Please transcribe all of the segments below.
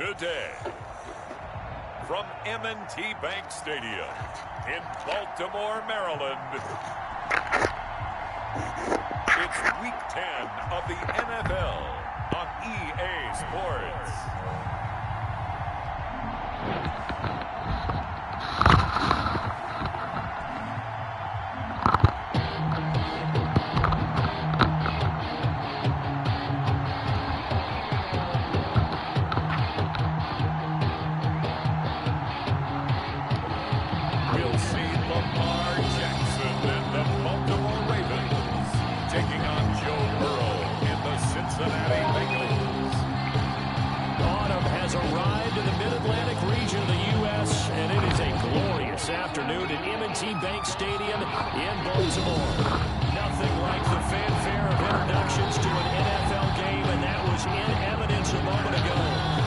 today. From M&T Bank Stadium in Baltimore, Maryland, it's Week 10 of the NFL on EA Sports. Afternoon at M&T Bank Stadium in Baltimore. Nothing like the fanfare of introductions to an NFL game, and that was in evidence a moment ago.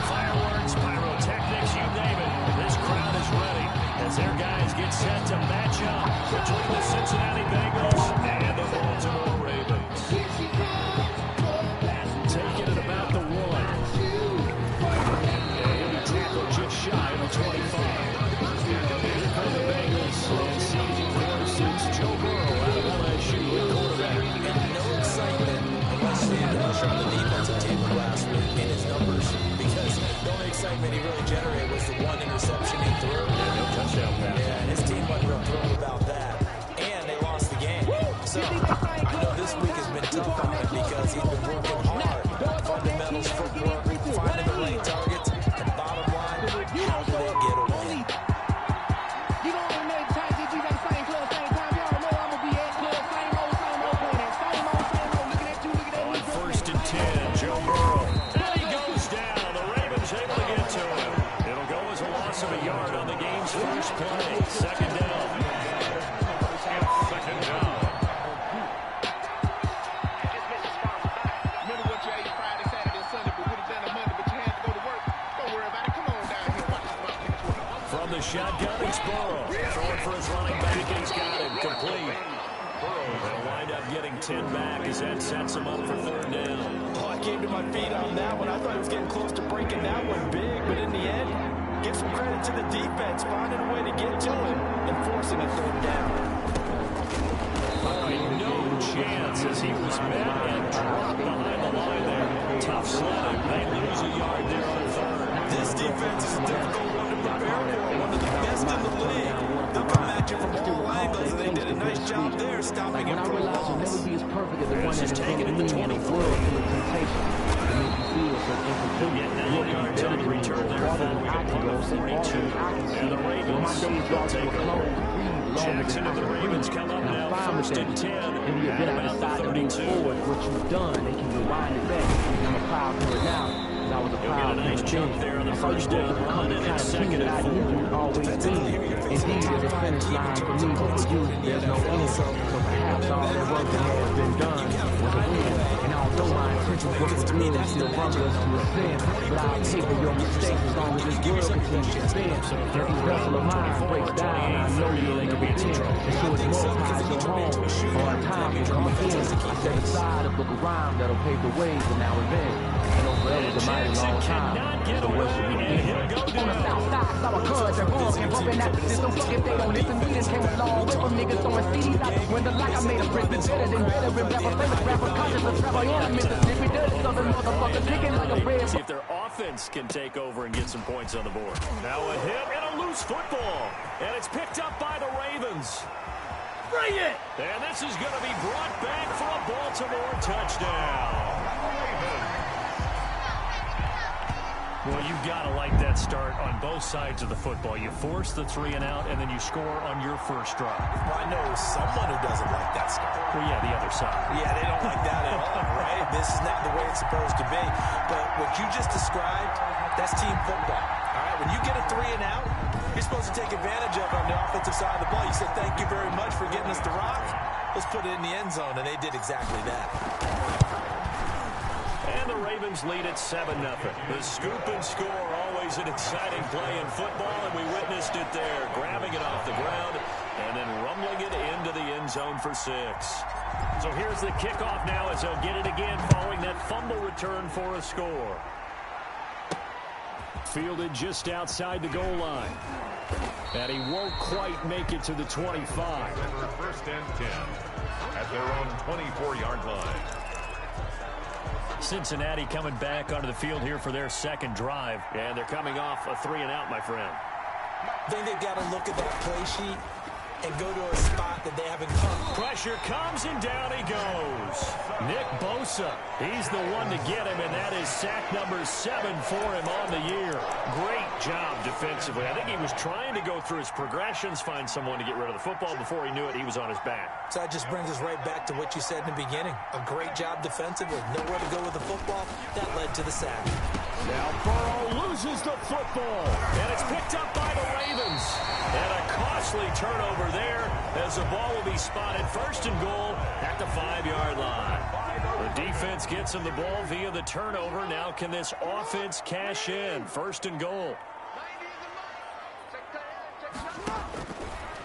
Fireworks, pyrotechnics, you name it. This crowd is ready as their guys get set to match up between the Cincinnati Bengals and the Baltimore Ravens. Taking it about the one. And he'll be tackled just shy of the 25. And season 4-6, Joe Burrow out of LSU at quarterback. And no excitement unless you pressure on the defensive team last week in his numbers, because the only excitement he really generated was the one interception he threw. No touchdown pass. Yeah, and his team wasn't real thrilled about that. And they lost the game. So I know this week has been tough on him because he's been working hard. Fundamentals, footwork, finding the right targets, and bottom line, how do they get a win? First play, second down. Second down. Remember what you ate Friday, Saturday, and Sunday, but would have done it Monday, but you had to go to work. Don't worry about it. Come on down here. Watch this. From the shotgun, it's Burrow. Throwing for his running back. He's got him. Complete. Burrow will wind up getting 10 back as that sets him up for third down. Oh, I came to my feet on that one. I thought he was getting close to breaking that one big, but in the end, give some credit to the defense, finding a way to get to him and forcing a third down. No chance as he was met and dropped behind the line there. Tough sledding. They lose a yard there on third. This defense is a difficult one to prepare for. One of the best in the league. They'll come at you from all angles, and they did a nice job there stopping him from balls. This is taken at the 24. He'll get 9 yards on the return there for number 42. And the Ravens will take over. Jackson and the Ravens come up now, first and 10 at about the 32. What you've done, they can rewind it back. I'm a proud for it now. He'll get a nice jump there on the first down run, and it's second and 4. Always be. Indeed, there's a finish line for me, but for you, there's no end. So perhaps all that work that has been done was a win. And although my intentions were for good and still brought us to a sin, but I'll pay for your mistakes as long as this world continues to spin. Every vessel of mine breaks down, I know you'll make a repent. And so it's more ties your home, or a time will come again. I set aside a book of rhyme that'll pave the way for now and then. I know forever the mighty long time. Cannot get away, and he'll go down. On the south side, saw a cuz and bug and bumping at the system. If they don't listen, we just came along with them niggas throwing CDs out the window like I made a prison better than veteran rapper, famous rapper, conscious of trapper, and I'm Mississippi, dirty southern motherfucker, kicking like a red. See if their offense can take over and get some points on the board. Now a hit and a loose football, and it's picked up by the Ravens. Bring it! And this is going to be brought back for a Baltimore touchdown. Well, you've got to like that start on both sides of the football. You force the 3 and out, and then you score on your first drive. Well, I know someone who doesn't like that start. Well, yeah, the other side. Yeah, they don't like that at all, right? This is not the way it's supposed to be. But what you just described, that's team football. All right, when you get a 3 and out, you're supposed to take advantage of it on the offensive side of the ball. You said, thank you very much for getting us the rock. Let's put it in the end zone, and they did exactly that. And the Ravens lead at 7-0. The scoop and score, always an exciting play in football, and we witnessed it there, grabbing it off the ground and then rumbling it into the end zone for 6. So here's the kickoff now as they'll get it again following that fumble return for a score. Fielded just outside the goal line. And he won't quite make it to the 25. First and 10 at their own 24-yard line. Cincinnati coming back onto the field here for their second drive. And they're coming off a 3-and-out, my friend. I think they've got to look at that play sheet and go to a spot that they haven't come. Pressure comes, and down he goes. Nick Bosa, he's the one to get him, and that is sack number 7 for him on the year. Great job defensively. I think he was trying to go through his progressions, find someone to get rid of the football. Before he knew it, he was on his back. So that just brings us right back to what you said in the beginning. A great job defensively. Nowhere to go with the football. That led to the sack. Now Burrow loses the football, and it's picked up by the Ravens. And a costly turnover there as the ball will be spotted first and goal at the 5-yard line. The defense gets him the ball via the turnover. Now can this offense cash in? First and goal.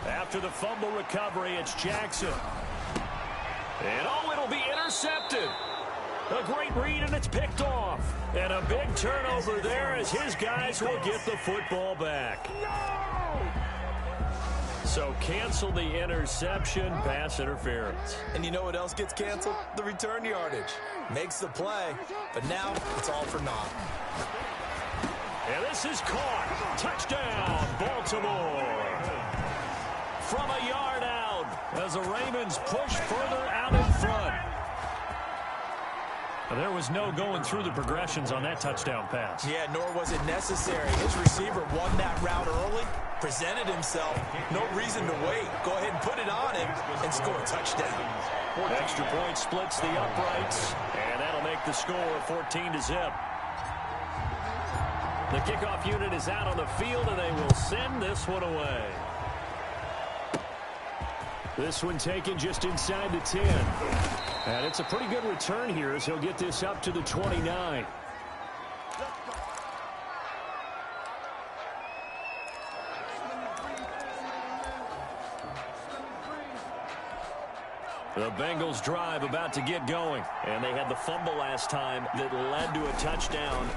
After the fumble recovery, it's Jackson. And oh, it'll be intercepted. A great read, and it's picked off. And a big turnover there as his guys will get the football back. So cancel the interception, pass interference. And you know what else gets canceled? The return yardage. Makes the play, but now it's all for naught. And this is caught. Touchdown, Baltimore. From a yard out as the Ravens push further out in front. There was no going through the progressions on that touchdown pass. Yeah, nor was it necessary. His receiver won that route early, presented himself. No reason to wait. Go ahead and put it on him and score a touchdown. Extra point splits the uprights, and that'll make the score 14-0. The kickoff unit is out on the field, and they will send this one away. This one taken just inside the 10. And it's a pretty good return here as he'll get this up to the 29. The Bengals drive about to get going. And they had the fumble last time that led to a touchdown.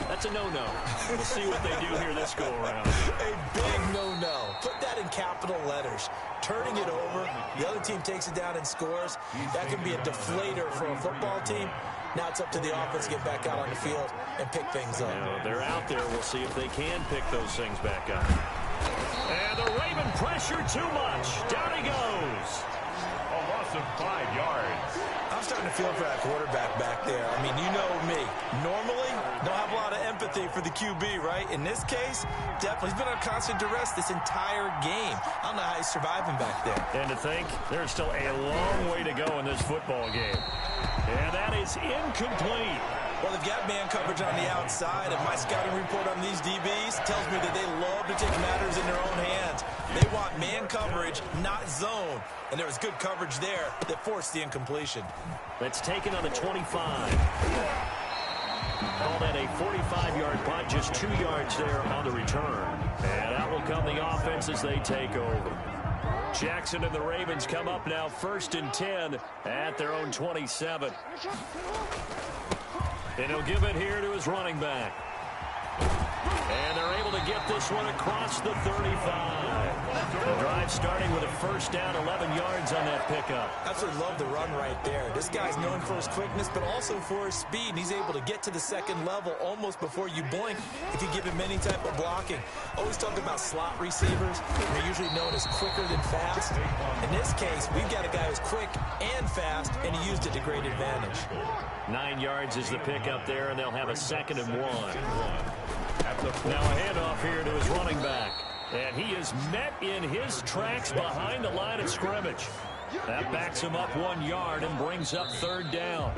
That's a no-no. We'll see what they do here this go-around. A big no-no. Put that in capital letters. Turning it over, the other team takes it down and scores. That can be a deflator for a football team. Now it's up to the offense to get back out on the field and pick things up. Now, they're out there. We'll see if they can pick those things back up. And the Raven pressure too much. Down he goes. A loss of 5 yards. I'm starting to feel for that quarterback back there. I mean, you know me. Normally, don't have a lot of empathy for the QB, right? In this case, definitely. He's been on constant duress this entire game. I don't know how he's surviving back there. And to think, there's still a long way to go in this football game. And that is incomplete. Well, they've got man coverage on the outside, and my scouting report on these DBs tells me that they love to take matters in their own hands. They want man coverage, not zone. And there was good coverage there that forced the incompletion. That's taken on the 25. Call that a 45-yard punt, just 2 yards there on the return. And out will come the offense as they take over. Jackson and the Ravens come up now first and 10 at their own 27. And he'll give it here to his running back. And they're able to get this one across the 35. The drive starting with a first down, 11 yards on that pickup. Absolutely love the run right there. This guy's known for his quickness, but also for his speed. And he's able to get to the second level almost before you blink if you give him any type of blocking. Always talk about slot receivers. They're usually known as quicker than fast. In this case, we've got a guy who's quick and fast, and he used it to great advantage. 9 yards is the pickup there, and they'll have a 2nd and 1. Now a handoff here to his running back. And he is met in his tracks behind the line of scrimmage. That backs him up 1 yard and brings up 3rd down.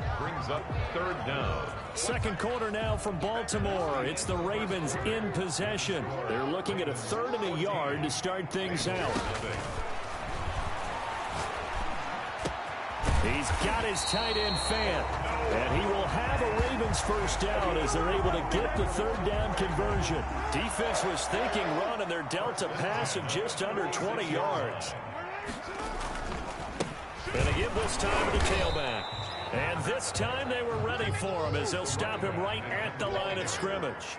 Second quarter now from Baltimore. It's the Ravens in possession. They're looking at a 3rd and a yard to start things out. He's got his tight end Fant. And he will have a Ravens first down as they're able to get the 3rd down conversion. Defense was thinking run, and they're dealt a pass of just under 20 yards. And they give this time to the tailback. And this time they were ready for him as they'll stop him right at the line of scrimmage.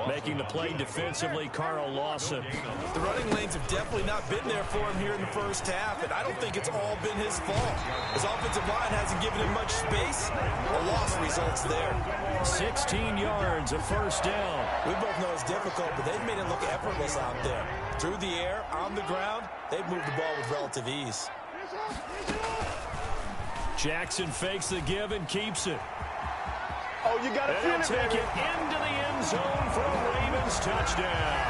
Making the play defensively, Carl Lawson. The running lanes have definitely not been there for him here in the first half, and I don't think it's all been his fault. His offensive line hasn't given him much space. A loss results there. 16 yards, a first down. We both know it's difficult, but they've made it look effortless out there. Through the air, on the ground, they've moved the ball with relative ease. Jackson fakes the give and keeps it. Oh, you got to feel They'll it, take baby. it into the end zone for a Ravens touchdown.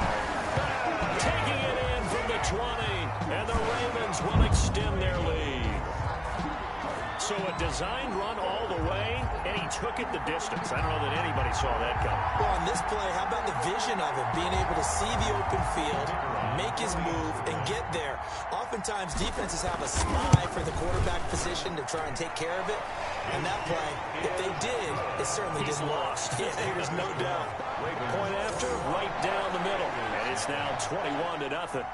Taking it in from the 20, and the Ravens will extend their lead. So a designed run all the way, and he took it the distance. I don't know that anybody saw that coming. Well, on this play, how about the vision of him, being able to see the open field, make his move, and get there. Oftentimes, defenses have a spy for the quarterback position to try and take care of it. And that play, if they did, it certainly didn't lost. Yeah, there's no doubt. Point after, right down the middle. And it's now 21-0.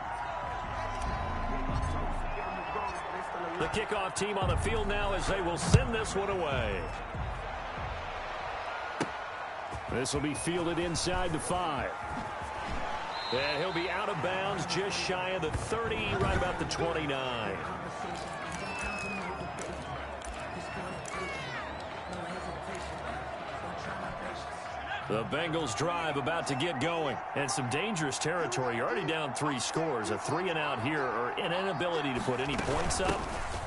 The kickoff team on the field now as they will send this one away. This will be fielded inside the 5. And he'll be out of bounds just shy of the 30, right about the 29. The Bengals drive about to get going. And some dangerous territory. You're already down 3 scores. A 3-and-out here or an inability to put any points up.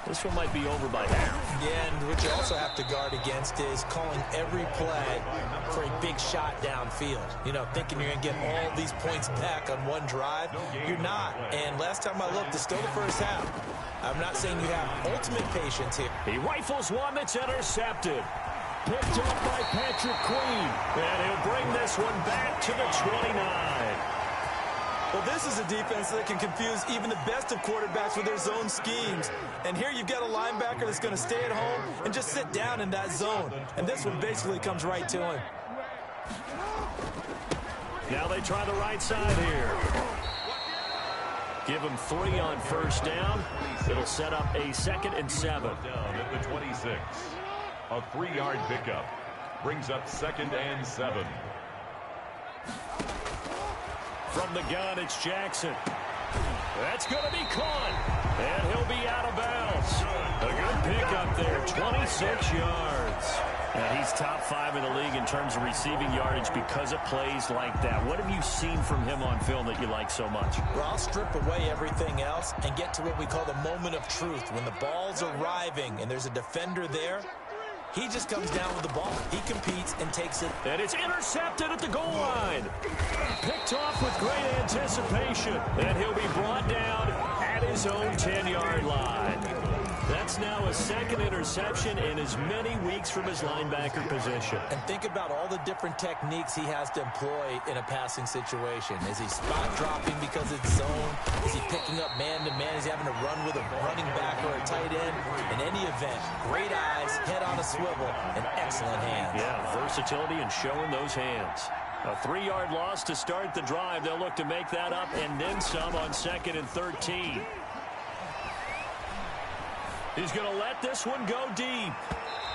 This one might be over by half. Yeah, and what you also have to guard against is calling every play for a big shot downfield. You know, thinking you're going to get all these points back on one drive. You're not. And last time I looked, it's still the first half. I'm not saying you have ultimate patience here. He rifles one that's intercepted. Picked up by Patrick Queen. And he'll bring this one back to the 29. Well, this is a defense that can confuse even the best of quarterbacks with their zone schemes. And here you've got a linebacker that's going to stay at home and just sit down in that zone. And this one basically comes right to him. Now they try the right side here. Give him 3 on first down. It'll set up a 2nd and 7. Down at the 26. A 3-yard pickup. Brings up 2nd and 7. From the gun, it's Jackson. That's going to be caught. And he'll be out of bounds. A good pickup there, 26 yards. And he's top 5 in the league in terms of receiving yardage because of plays like that. What have you seen from him on film that you like so much? Well, I'll strip away everything else and get to what we call the moment of truth. When the ball's arriving and there's a defender there, he just comes down with the ball. He competes and takes it. And it's intercepted at the goal line. Picked off with great anticipation. And he'll be brought down at his own 10-yard line. That's now a 2nd interception in as many weeks from his linebacker position. And think about all the different techniques he has to employ in a passing situation. Is he spot dropping because it's zone? Is he picking up man-to-man? Is he having to run with a running back or a tight end? In any event, great eyes, head on a swivel, and excellent hands. Yeah, versatility and showing those hands. A 3-yard loss to start the drive. They'll look to make that up and then some on 2nd and 13. He's going to let this one go deep.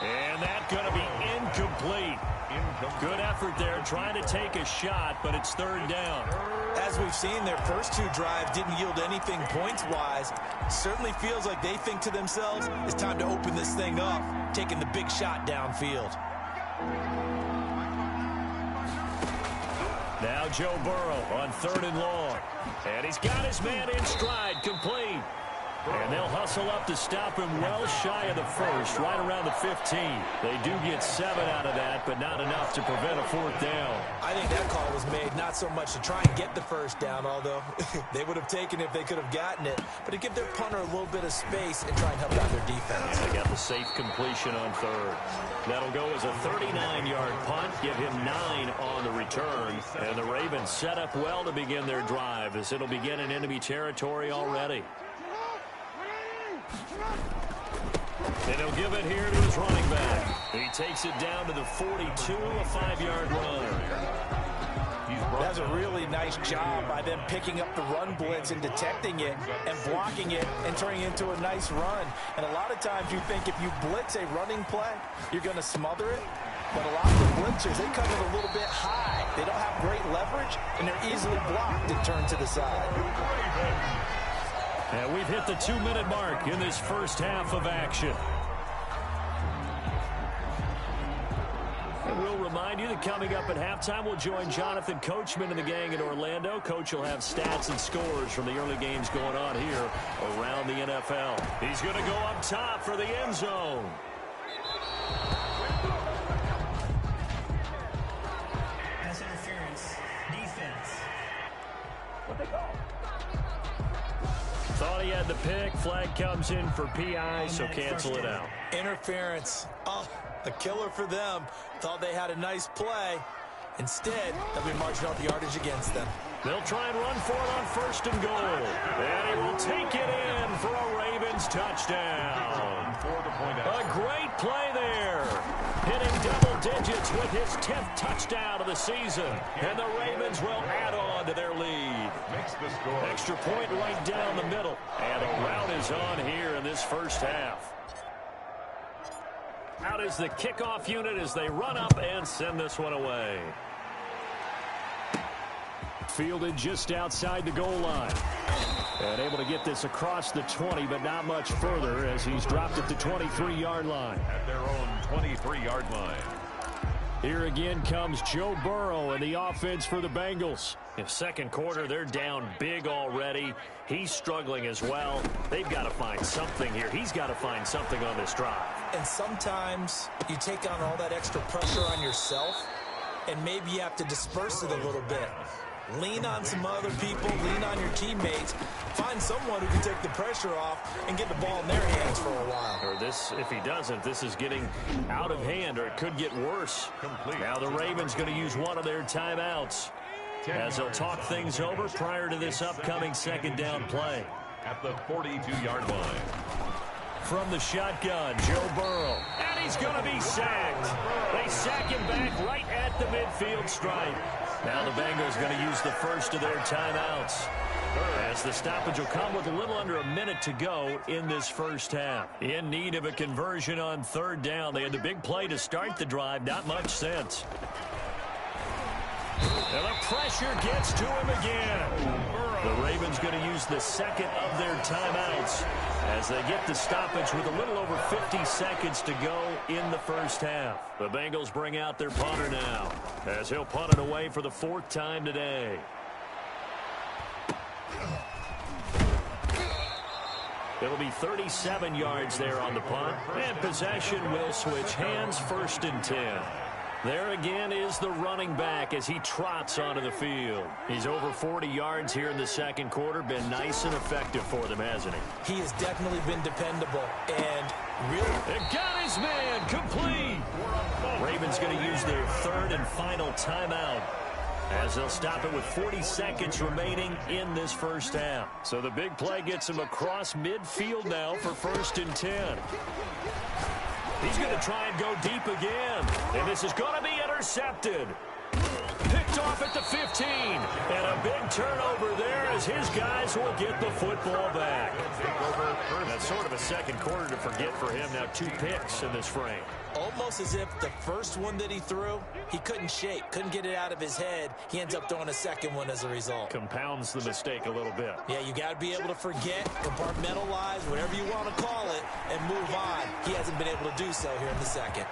And that's going to be incomplete. Good effort there trying to take a shot, but it's 3rd down. As we've seen, their first 2 drives didn't yield anything points-wise. Certainly feels like they think to themselves, it's time to open this thing up, taking the big shot downfield. Now Joe Burrow on 3rd and long. And he's got his man in stride, complete. And they'll hustle up to stop him well shy of the 1st, right around the 15. They do get 7 out of that, but not enough to prevent a 4th down. I think that call was made not so much to try and get the 1st down, although they would have taken it if they could have gotten it, but to give their punter a little bit of space and try and help out their defense. They got the safe completion on 3rd. That'll go as a 39-yard punt, give him 9 on the return. And the Ravens set up well to begin their drive as it'll begin in enemy territory already. And he'll give it here to his running back. He takes it down to the 42, a 5-yard run. That's a really nice job by them picking up the run blitz and detecting it and blocking it and turning it into a nice run. And a lot of times you think if you blitz a running play, you're going to smother it. but a lot of the blitzers, they come in a little bit high. They don't have great leverage, and they're easily blocked and turned to the side. And we've hit the 2-minute mark in this first half of action. And we'll remind you that coming up at halftime, we'll join Jonathan Coachman and the gang in Orlando. Coach will have stats and scores from the early games going on here around the NFL. He's going to go up top for the end zone. Pass interference. Defense. What they call? Thought he had the pick. Flag comes in for PI, so cancel it out. Interference. Oh, a killer for them. Thought they had a nice play. Instead, they'll be marching out the yardage against them. They'll try and run for it on 1st and goal. And he will take it in for a Ravens touchdown. A great play there. Hitting double digits with his 10th touchdown of the season. And the Ravens will add on to their lead. Extra point right down the middle. And a rout is on here in this first half. Out is the kickoff unit as they run up and send this one away. Fielded just outside the goal line. And able to get this across the 20, but not much further as he's dropped at the 23-yard line. At their own 23-yard line. Here again comes Joe Burrow and the offense for the Bengals. In second quarter, they're down big already. He's struggling as well. They've got to find something here. He's got to find something on this drive. And sometimes you take on all that extra pressure on yourself, and maybe you have to disperse it a little bit. Lean on some other people, lean on your teammates, find someone who can take the pressure off and get the ball in their hands for a while. Or this, if he doesn't, this is getting out of hand, or it could get worse. Now the Ravens going to use one of their timeouts as they'll talk things over prior to this upcoming second down play. At the 42-yard line. From the shotgun, Joe Burrow. And he's going to be sacked. They sack him back right at the midfield stripe. Now the Bengals going to use the first of their timeouts, as the stoppage will come with a little under a minute to go in this first half. In need of a conversion on 3rd down. They had the big play to start the drive. Not much sense. And the pressure gets to him again. The Ravens going to use the second of their timeouts as they get the stoppage with a little over 50 seconds to go in the first half. The Bengals bring out their punter now as he'll punt it away for the 4th time today. It'll be 37 yards there on the punt, and possession will switch hands. 1st and 10. There again is the running back as he trots onto the field. He's over 40 yards here in the second quarter. Been nice and effective for them, hasn't he? He has definitely been dependable and really... It got his man complete. Ravens going to use their 3rd and final timeout as they'll stop it with 40 seconds remaining in this first half. So the big play gets him across midfield now for 1st and 10. He's going to try and go deep again. And this is going to be intercepted. Picked off at the 15. And a big turnover there as his guys will get the football back. That's sort of a second quarter to forget for him. Now 2 picks in this frame. Almost as if the first one that he threw, he couldn't shake, couldn't get it out of his head. He ends up throwing a second one as a result. Compounds the mistake a little bit. Yeah, you got to be able to forget, compartmentalize, whatever you want to call it, and move on. He hasn't been able to do so here in the second.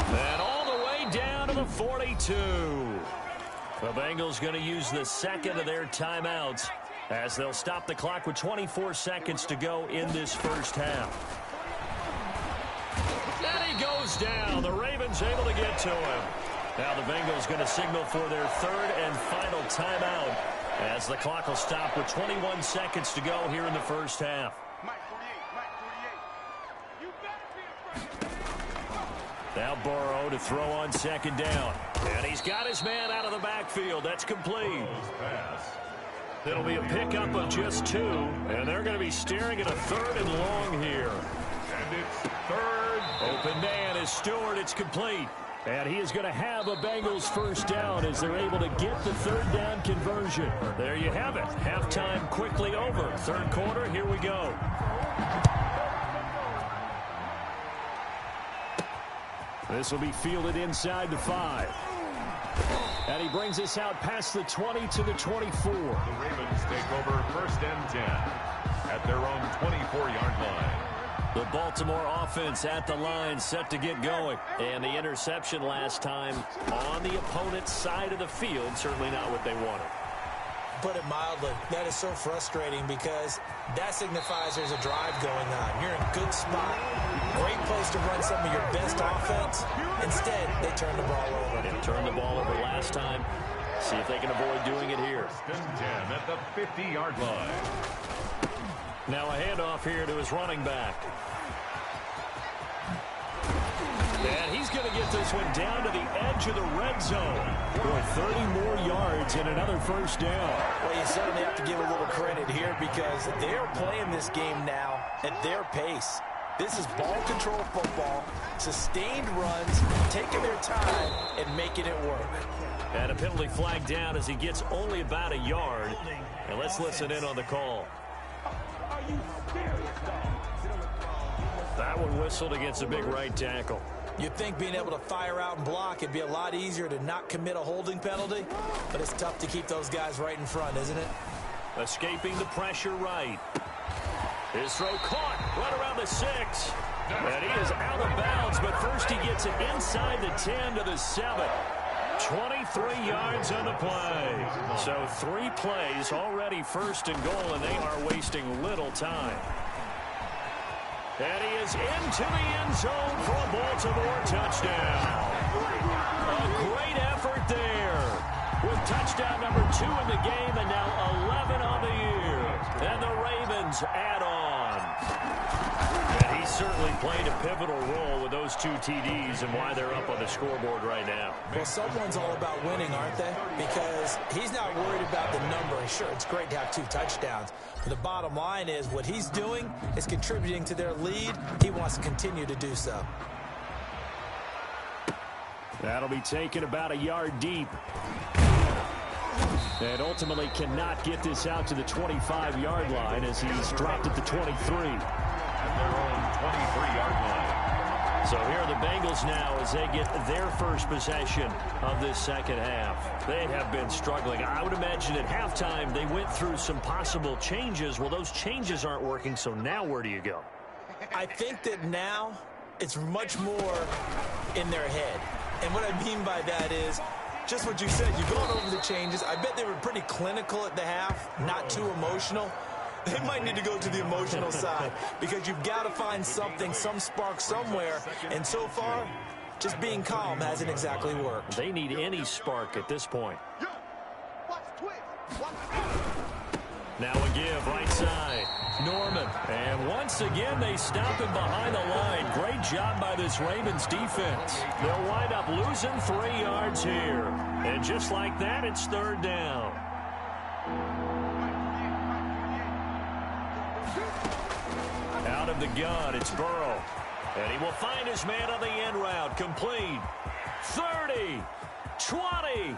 And all the way down to the 42. The Bengals going to use the second of their timeouts as they'll stop the clock with 24 seconds to go in this first half. And he goes down. The Ravens able to get to him. Now the Bengals going to signal for their 3rd and final timeout as the clock will stop with 21 seconds to go here in the first half. Now Burrow to throw on 2nd down. And he's got his man out of the backfield. That's complete. It'll be a pickup of just 2. And they're going to be staring at a 3rd and long here. And it's 3rd. Open man is Stewart. It's complete. And he is going to have a Bengals first down as they're able to get the 3rd down conversion. There you have it. Halftime quickly over. 3rd quarter, here we go. This will be fielded inside the 5. And he brings us out past the 20 to the 24. The Ravens take over 1st and 10 at their own 24-yard line. The Baltimore offense at the line, set to get going. And the interception last time on the opponent's side of the field, certainly not what they wanted. Put it mildly, that is so frustrating because that signifies there's a drive going on. You're in a good spot. Great place to run some of your best offense. Instead, they turn the ball over. They turned the ball over last time. See if they can avoid doing it here. 1st and 10 at the 50-yard line. Now a handoff here to his running back. And he's going to get this one down to the edge of the red zone for 30 more yards and another 1st down. Well, you certainly have to give a little credit here because they're playing this game now at their pace. This is ball control football, sustained runs, taking their time and making it work. And a penalty flag down as he gets only about a yard. And let's listen in on the call. That one whistled against a big right tackle. You'd think being able to fire out and block it'd be a lot easier to not commit a holding penalty, but it's tough to keep those guys right in front, isn't it? Escaping the pressure right. His throw caught right around the 6. And he is out of bounds, but first he gets it inside the 10 to the 7. 23 yards on the play. So 3 plays already 1st and goal, and they are wasting little time. And he is into the end zone for a Baltimore touchdown. A great effort there with touchdown number 2 in the game and now 11 on the year. And the Ravens add on. And he certainly played a pivotal role with those 2 TDs and why they're up on the scoreboard right now. Well, someone's all about winning, aren't they? Because he's not worried about the number. Sure, it's great to have 2 touchdowns. But the bottom line is what he's doing is contributing to their lead. He wants to continue to do so. That'll be taken about a yard deep. And ultimately cannot get this out to the 25-yard line as he's dropped at the 23. At their own 23-yard line. So here are the Bengals now as they get their first possession of this second half. They have been struggling. I would imagine at halftime they went through some possible changes. Well, those changes aren't working, so now where do you go? I think that now it's much more in their head. And what I mean by that is just what you said. You've gone over the changes. I bet they were pretty clinical at the half, not too emotional. They might need to go to the emotional side because you've got to find something, some spark somewhere. And so far, just being calm hasn't exactly worked. They need any spark at this point. Now a give right side. Norman. And once again, they stop him behind the line. Great job by this Ravens defense. They'll wind up losing 3 yards here. And just like that, it's 3rd down. Out of the gun, it's Burrow. And he will find his man on the end route. Complete. 30. 20.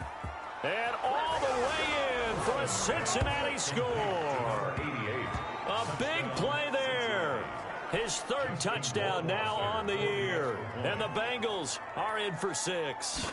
And all the way in for a Cincinnati score. A big play there. His 3rd touchdown now on the year. And the Bengals are in for 6.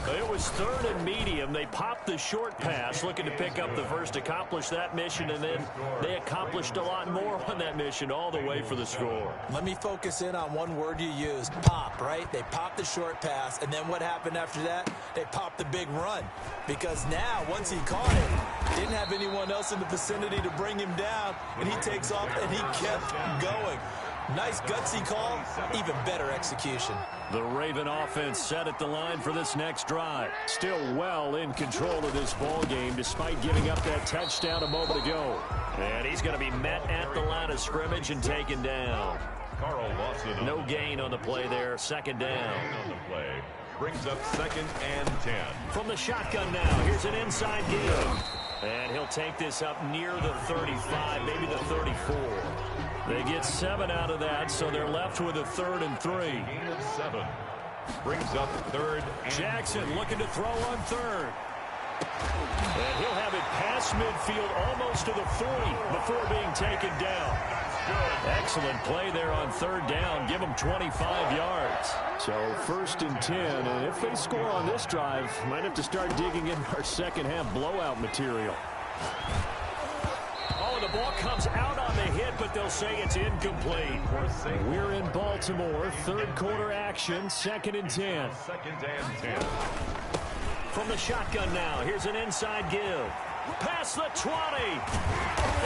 It was 3rd and medium. They popped the short pass, looking to pick up the first, accomplish that mission, and then they accomplished a lot more on that mission all the way for the score. Let me focus in on one word you used, pop, right? They popped the short pass, and then what happened after that? They popped the big run. Because now, once he caught it, didn't have anyone else in the vicinity to bring him down, and he takes off, and he kept going. Nice gutsy call, even better execution. The Raven offense set at the line for this next drive. Still well in control of this ball game despite giving up that touchdown a moment ago. And he's going to be met at the line of scrimmage and taken down. Carl Lawson. No gain on the play there. 2nd down. On the play. Brings up 2nd and 10. From the shotgun now, here's an inside give. And he'll take this up near the 35, maybe the 34. They get 7 out of that, so they're left with a 3rd and 3. Gain of 7. Brings up 3rd and Jackson looking to throw on 3rd. And he'll have it past midfield almost to the 40 before being taken down. Excellent play there on third down. Give them 25 yards. So 1st and 10, and if they score on this drive, might have to start digging in our second half blowout material. Oh, the ball comes out on the hit, but they'll say it's incomplete. We're in Baltimore, third quarter action, 2nd and 10. 2nd and 10. From the shotgun now, here's an inside give. Past the 20.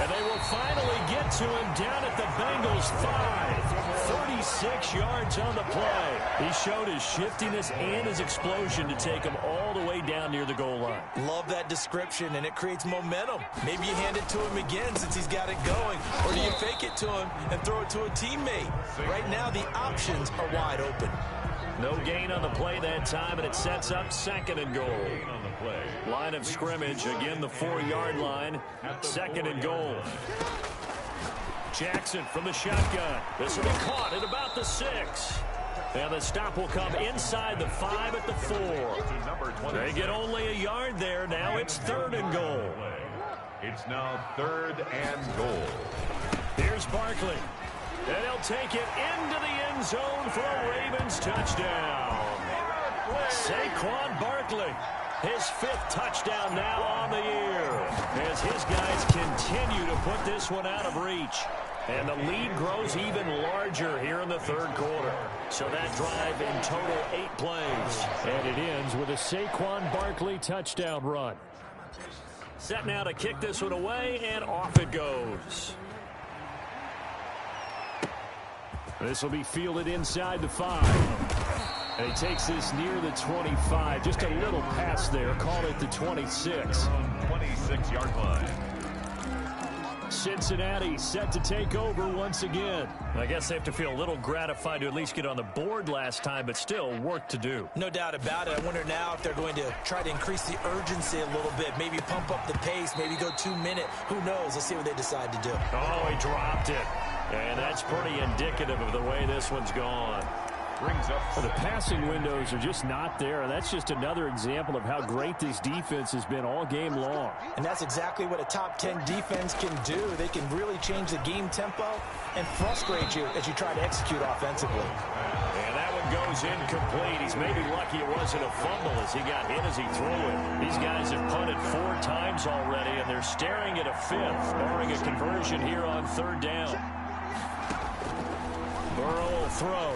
And they will finally get to him down at the Bengals 5. 36 yards on the play. He showed his shiftiness and his explosion to take him all the way down near the goal line. Love that description, and it creates momentum. Maybe you hand it to him again since he's got it going, or do you fake it to him and throw it to a teammate? Right now, the options are wide open. No gain on the play that time, and it sets up 2nd and goal. Line of scrimmage, again the 4-yard line, 2nd and goal. Jackson from the shotgun. This will be caught at about the 6. And the stop will come inside the 5 at the 4. They get only a yard there. Now it's 3rd and goal. It's now 3rd and goal. Here's Barkley. And he'll take it into the end zone for a Ravens touchdown. Saquon Barkley, his 5th touchdown now on the year, as his guys continue to put this one out of reach. And the lead grows even larger here in the 3rd quarter. So that drive in total 8 plays. And it ends with a Saquon Barkley touchdown run. Set now to kick this one away, and off it goes. This will be fielded inside the 5. And he takes this near the 25. Just a little pass there. Call it the 26. 26-yard line. Cincinnati set to take over once again. I guess they have to feel a little gratified to at least get on the board last time, but still work to do. No doubt about it. I wonder now if they're going to try to increase the urgency a little bit, maybe pump up the pace, maybe go 2-minute. Who knows? Let's see what they decide to do. Oh, he dropped it. And that's pretty indicative of the way this one's gone. Brings up the passing windows are just not there, and that's just another example of how great this defense has been all game long. And that's exactly what a top 10 defense can do. They can really change the game tempo and frustrate you as you try to execute offensively. And that one goes incomplete. He's maybe lucky it wasn't a fumble as he got hit as he threw it. These guys have punted 4 times already, and they're staring at a 5th, barring a conversion here on 3rd down. Burrow will throw.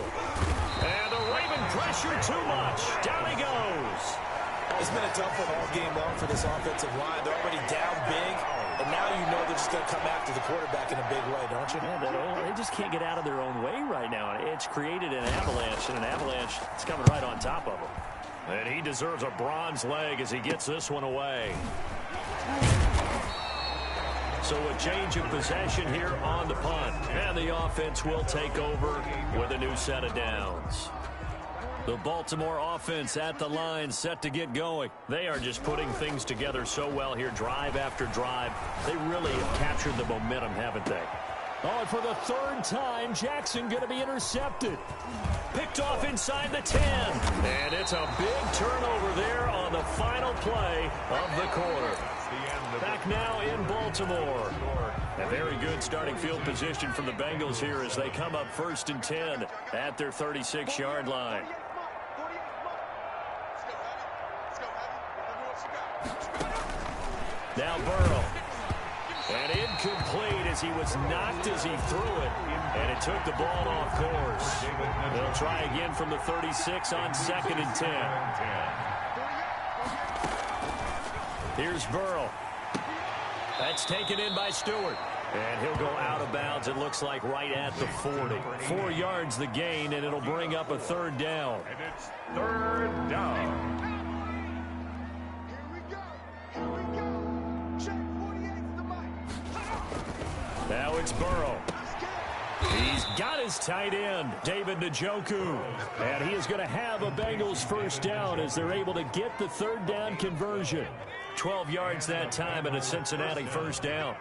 And the Raven pressure too much. Down he goes. It's been a tough one all game long for this offensive line. They're already down big, and now you know they're just going to come after the quarterback in a big way, don't you? Yeah, they just can't get out of their own way right now. It's created an avalanche, and an avalanche is coming right on top of them. And he deserves a bronze leg as he gets this one away. So a change of possession here on the punt. And the offense will take over with a new set of downs. The Baltimore offense at the line set to get going. They are just putting things together so well here, drive after drive. They really have captured the momentum, haven't they? Oh, and for the 3rd time, Jackson going to be intercepted. Picked off inside the 10. And it's a big turnover there on the final play of the quarter. Back now in Baltimore. A very good starting field position from the Bengals here as they come up 1st and 10 at their 36-yard line. Now Burrow. And incomplete as he was knocked as he threw it. And it took the ball off course. They'll try again from the 36 on 2nd and 10. Here's Burrow. That's taken in by Stewart. And he'll go out of bounds, it looks like, right at the 40. 4 yards the gain, and it'll bring up a 3rd down. And it's 3rd down. Now it's Burrow. He's got his tight end, David Njoku. And he is going to have a Bengals 1st down as they're able to get the 3rd down conversion. 12 yards that time and a Cincinnati 1st down.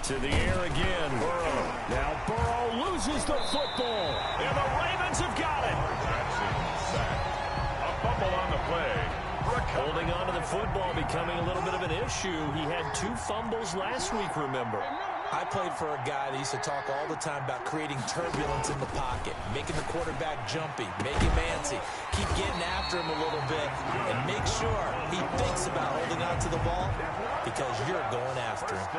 To the air again, Burrow. Now Burrow loses the football. And the Ravens have got it. A fumble on the play. For a Holding on to the football becoming a little bit of an issue. He had 2 fumbles last week, remember. I played for a guy that used to talk all the time about creating turbulence in the pocket, making the quarterback jumpy, make him antsy, keep getting after him a little bit, and make sure he thinks about holding on to the ball because you're going after him.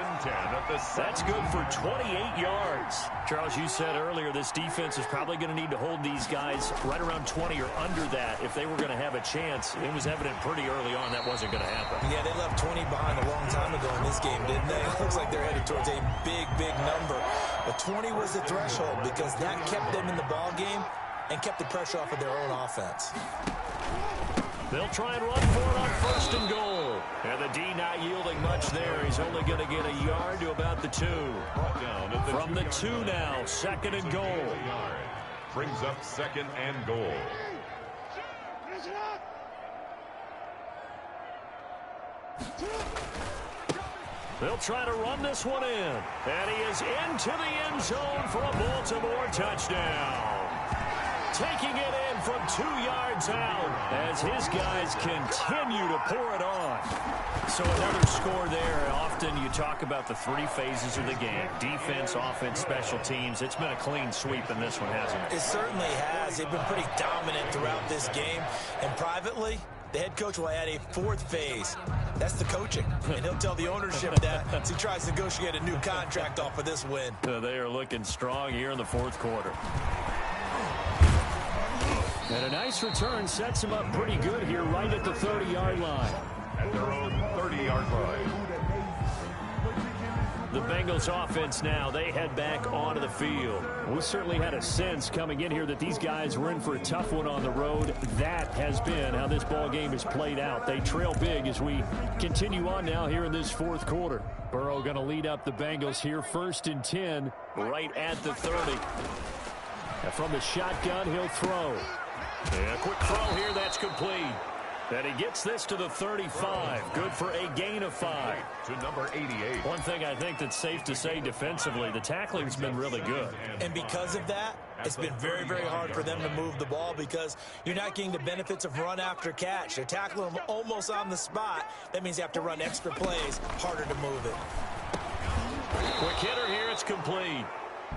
That's good for 28 yards. Charles, you said earlier this defense is probably going to need to hold these guys right around 20 or under that if they were going to have a chance. It was evident pretty early on that wasn't going to happen. Yeah, they left 20 behind a long time ago in this game, didn't they? It looks like they're headed towards a big number. But 20 was the threshold because that kept them in the ball game and kept the pressure off of their own offense. They'll try and run for it on 1st and goal. And the D not yielding much there. He's only going to get a yard to about the 2. From the 2 now, 2nd and goal. Brings up 2nd and goal. They'll try to run this one in. And he is into the end zone for a Baltimore touchdown. Taking it in from 2 yards out as his guys continue to pour it on. So another score there. Often you talk about the 3 phases of the game. Defense, offense, special teams. It's been a clean sweep in this one, hasn't it? It certainly has. They've been pretty dominant throughout this game. And privately, the head coach will add a 4th phase. That's the coaching. And he'll tell the ownership that as he tries to negotiate a new contract off of this win. They are looking strong here in the 4th quarter. And a nice return sets him up pretty good here right at the 30-yard line. At their own 30-yard line. The Bengals offense now, they head back onto the field. We certainly had a sense coming in here that these guys were in for a tough one on the road. That has been how this ball game has played out. They trail big as we continue on now here in this 4th quarter. Burrow going to lead up the Bengals here 1st and 10 right at the 30. Now from the shotgun, he'll throw. And a quick throw here, that's complete. And he gets this to the 35. Good for a gain of 5. To number 88. One thing I think that's safe to say defensively, the tackling's been really good. And because of that, it's been very hard for them to move the ball because you're not getting the benefits of run after catch. They're tackling them almost on the spot. That means you have to run extra plays, harder to move it. Quick hitter here, it's complete.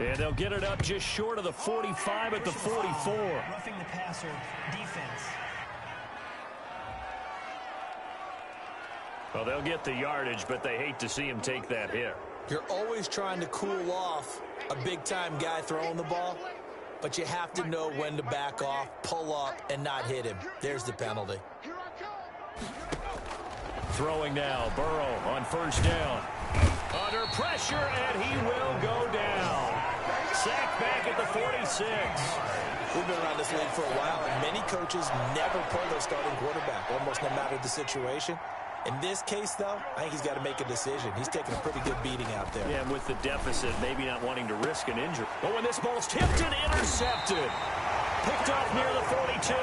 And they'll get it up just short of the 45 at the 44. Roughing the passer, defense. Well, they'll get the yardage, but they hate to see him take that hit. You're always trying to cool off a big-time guy throwing the ball, but you have to know when to back off, pull up, and not hit him. There's the penalty. Throwing now, Burrow on 1st down. Under pressure, and he will go down. Sacked back at the 46. We've been around this league for a while, and many coaches never pull their starting quarterback, almost no matter the situation. In this case, though, I think he's got to make a decision. He's taking a pretty good beating out there. Yeah, and with the deficit, maybe not wanting to risk an injury. But when this ball's tipped and intercepted. Picked off near the 42.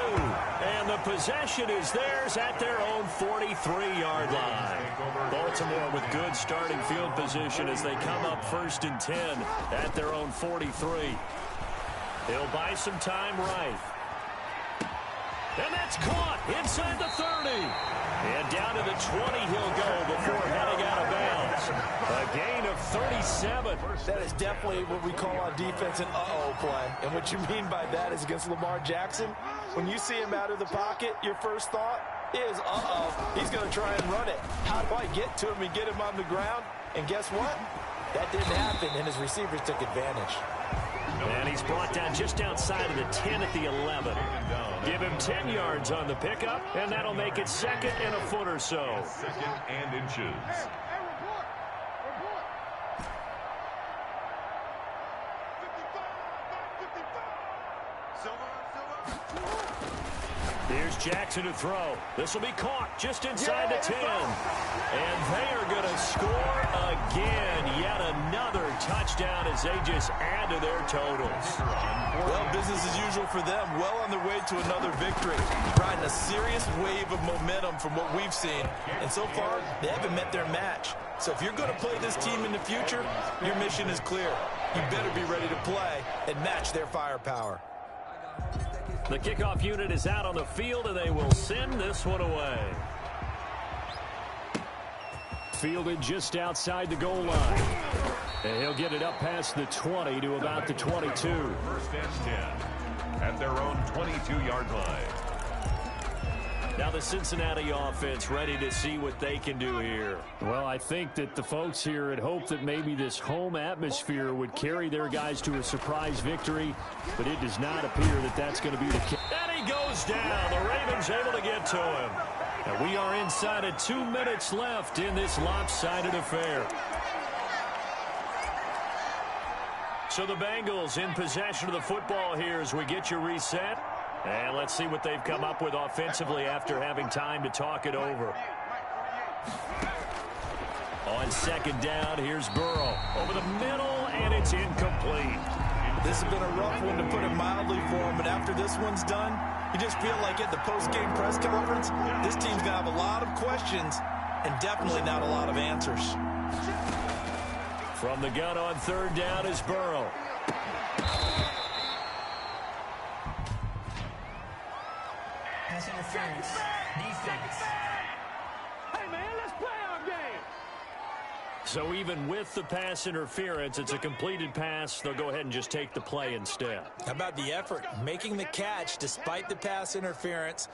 And the possession is theirs at their own 43-yard line. Baltimore with good starting field position as they come up 1st and 10 at their own 43. He'll buy some time right. And that's caught inside the 30. And down to the 20 he'll go before heading out of bounds. A gain of 37. That is definitely what we call on defense an uh-oh play. And what you mean by that is against Lamar Jackson, when you see him out of the pocket, your first thought is, uh-oh, he's going to try and run it. How do I get to him and get him on the ground? And guess what? That didn't happen, and his receivers took advantage. And he's brought down just outside of the 10 at the 11. Give him 10 yards on the pickup, and that'll make it 2nd and a foot or so. 2nd and inches. Here's Jackson to throw. This will be caught just inside the 10. And they are going to score again. Yet another touchdown as they just add to their totals. Well, business as usual for them. Well on their way to another victory. Riding a serious wave of momentum from what we've seen. And so far, they haven't met their match. So if you're going to play this team in the future, your mission is clear. You better be ready to play and match their firepower. The kickoff unit is out on the field, and they will send this one away. fielded just outside the goal line. And he'll get it up past the 20 to about the 22. First and 10 at their own 22-yard line. Now the Cincinnati offense ready to see what they can do here. Well, I think that the folks here had hoped that maybe this home atmosphere would carry their guys to a surprise victory, but it does not appear that that's going to be the case. And he goes down. The Ravens able to get to him. And we are inside of 2 minutes left in this lopsided affair. So the Bengals in possession of the football here as we get you reset. And let's see what they've come up with offensively after having time to talk it over. On second down, here's Burrow. Over the middle, and it's incomplete. This has been a rough one, to put it mildly, for him. But after this one's done, you just feel like at the post-game press conference, this team's going to have a lot of questions and definitely not a lot of answers. From the gun on third down is Burrow. Pass interference. Defense. Hey, man, let's play our game. So even with the pass interference, it's a completed pass. They'll go ahead and just take the play instead. How about the effort? Making the catch despite the pass interference.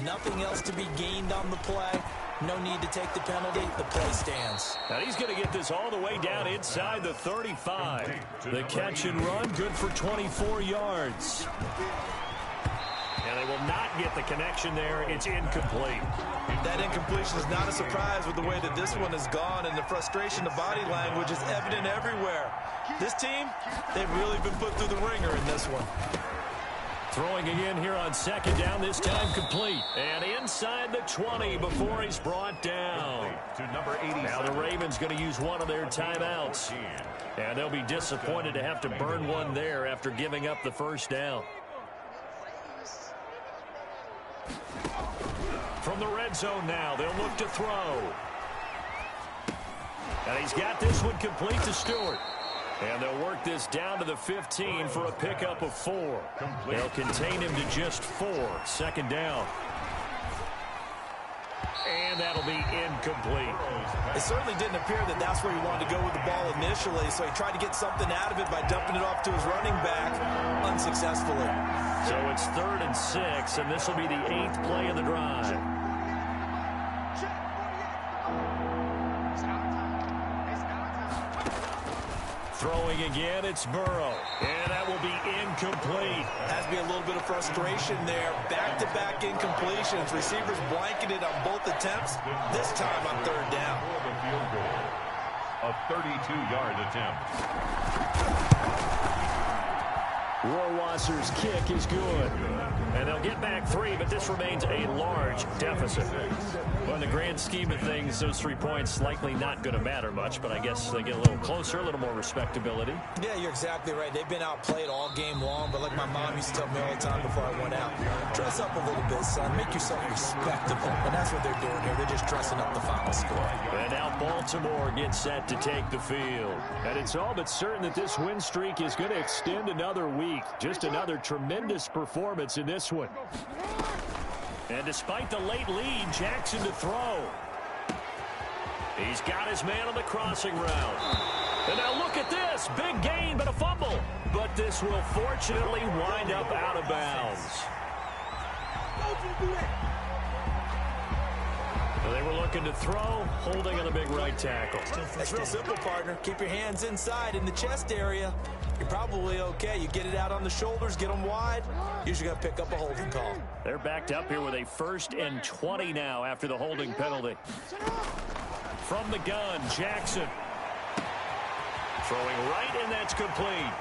Nothing else to be gained on the play. No need to take the penalty. The play stands. Now he's going to get this all the way down inside the 35. The catch and run, good for 24 yards. And they will not get the connection there. It's incomplete. That incompletion is not a surprise with the way that this one has gone, and the frustration, the body language is evident everywhere. This team, they've really been put through the ringer in this one. Throwing again here on second down, this time complete. And inside the 20 before he's brought down. To number 80. Now the Ravens going to use one of their timeouts. And they'll be disappointed to have to burn one there after giving up the first down. From the red zone now, they'll look to throw. And he's got this one complete to Stewart. And they'll work this down to the 15 for a pickup of 4. They'll contain him to just 4. Second down. And that'll be incomplete. It certainly didn't appear that that's where he wanted to go with the ball initially, so he tried to get something out of it by dumping it off to his running back unsuccessfully. So it's 3rd and 6, and this will be the 8th play of the drive. Throwing again, it's Burrow. And that will be incomplete. Has to be a little bit of frustration there. Back-to-back incompletions. Receivers blanketed on both attempts. This time on third down. A 32-yard attempt. Rohrwasser's kick is good. And they'll get back 3, but this remains a large deficit. Well, in the grand scheme of things, those 3 points likely not going to matter much, but I guess they get a little closer, a little more respectability. Yeah, you're exactly right. They've been outplayed all game long, but like my mom used to tell me all the time before I went out, dress up a little bit, son. Make yourself respectable. And that's what they're doing here. They're just dressing up the final score. And now Baltimore gets set to take the field. And it's all but certain that this win streak is going to extend another week. Just another tremendous performance in this one. And despite the late lead, Jackson to throw. He's got his man on the crossing route. And now look at this. Big gain, but a fumble. But this will fortunately wind up out of bounds. Well, they were looking to throw, holding on a big right tackle. That's real simple, partner. Keep your hands inside in the chest area. You're probably okay. You get it out on the shoulders, get them wide. Usually going to pick up a holding call. They're backed up here with a 1st and 20 now after the holding penalty. From the gun, Jackson. Throwing right, and that's complete.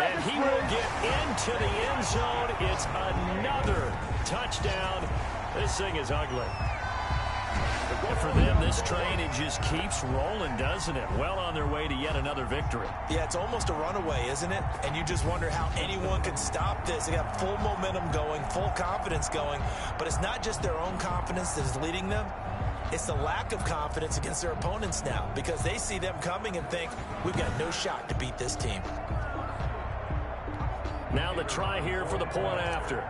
And he will get into the end zone. It's another touchdown. This thing is ugly. But for them, this train, it just keeps rolling, doesn't it? Well on their way to yet another victory. Yeah, it's almost a runaway, isn't it? And you just wonder how anyone could stop this. They got full momentum going, full confidence going. But it's not just their own confidence that is leading them. It's the lack of confidence against their opponents now, because they see them coming and think, we've got no shot to beat this team. Now the try here for the point after.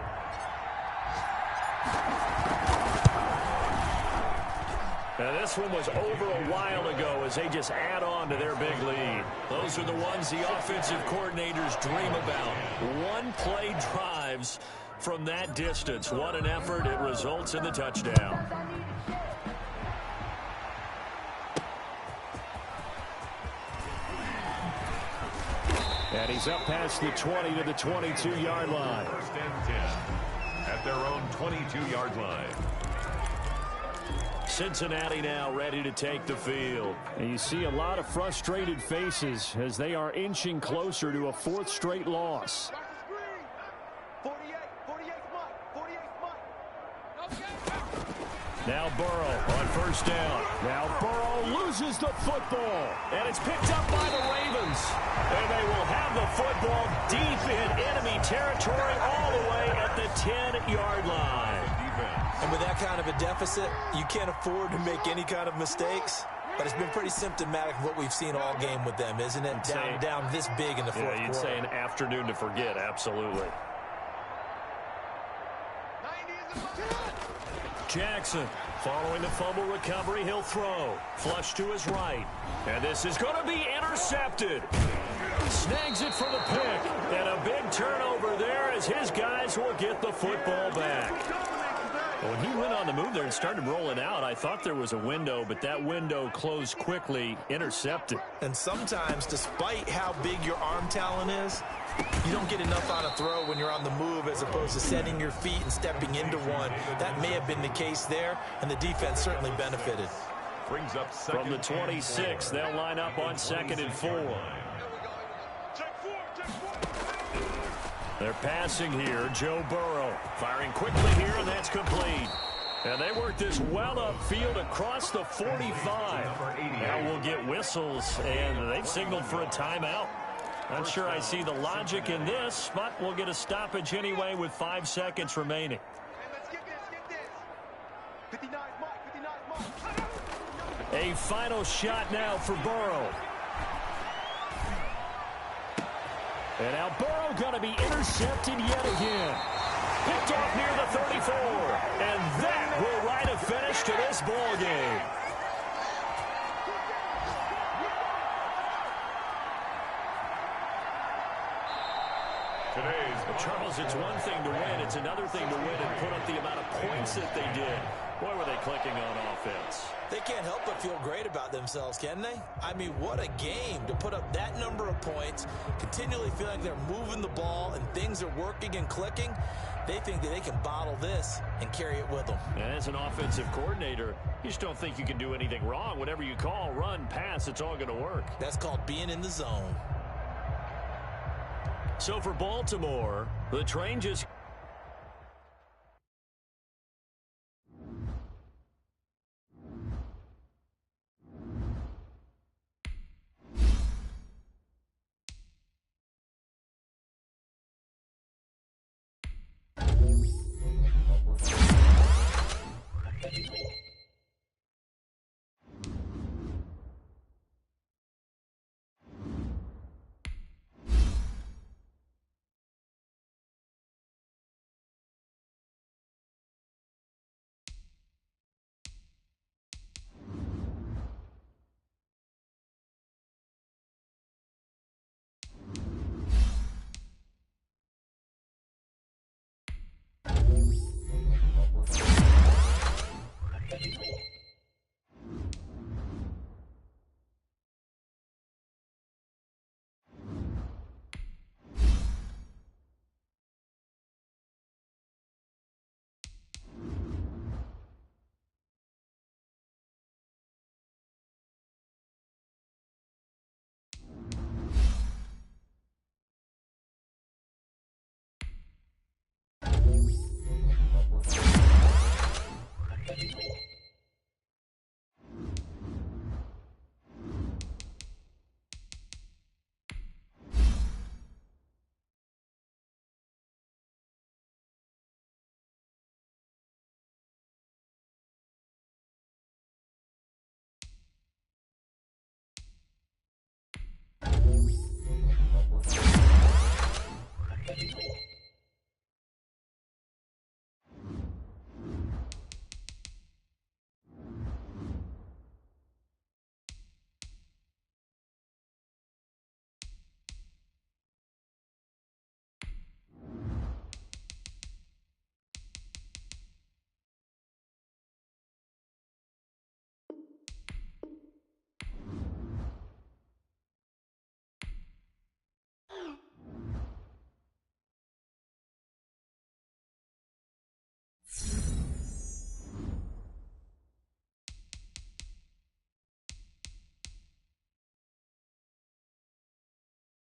Now, this one was over a while ago as they just add on to their big lead. Those are the ones the offensive coordinators dream about. One-play drives from that distance. What an effort. It results in the touchdown. And he's up past the 20 to the 22-yard line. First and 10 at their own 22-yard line. Cincinnati now ready to take the field. And you see a lot of frustrated faces as they are inching closer to a fourth straight loss. Now Burrow on first down. Now Burrow loses the football. And it's picked up by the Ravens. And they will have the football deep in enemy territory all the way at the 10-yard line. And with that kind of a deficit, you can't afford to make any kind of mistakes. But it's been pretty symptomatic of what we've seen all game with them, isn't it? Down this big in the fourth quarter. Yeah, you'd say an afternoon to forget, absolutely. Jackson, following the fumble recovery, he'll throw. Flush to his right. And this is going to be intercepted. Snags it for the pick. And a big turnover there as his guys will get the football back. Well, when he went on the move there and started rolling out, I thought there was a window, but that window closed quickly, intercepted. And sometimes, despite how big your arm talent is, you don't get enough on a throw when you're on the move as opposed to setting your feet and stepping into one. That may have been the case there, and the defense certainly benefited. Brings up from the 26, they'll line up on 2nd and 4. They're passing here. Joe Burrow firing quickly here, and that's complete. And they work this well upfield across the 45. Now we'll get whistles, and they've signaled for a timeout. Not sure I see the logic in this, but we'll get a stoppage anyway with 5 seconds remaining. A final shot now for Burrow. And now Burrow going to be intercepted yet again. Picked off near the 34. And that will write a finish to this ball game. Well, Charles, it's one thing to win. It's another thing to win and put up the amount of points that they did. Boy, were they clicking on offense. They can't help but feel great about themselves, can they? I mean, what a game to put up that number of points, continually feeling they're moving the ball and things are working and clicking. They think that they can bottle this and carry it with them. And as an offensive coordinator, you just don't think you can do anything wrong. Whatever you call, run, pass, it's all going to work. That's called being in the zone. So for Baltimore, the train just...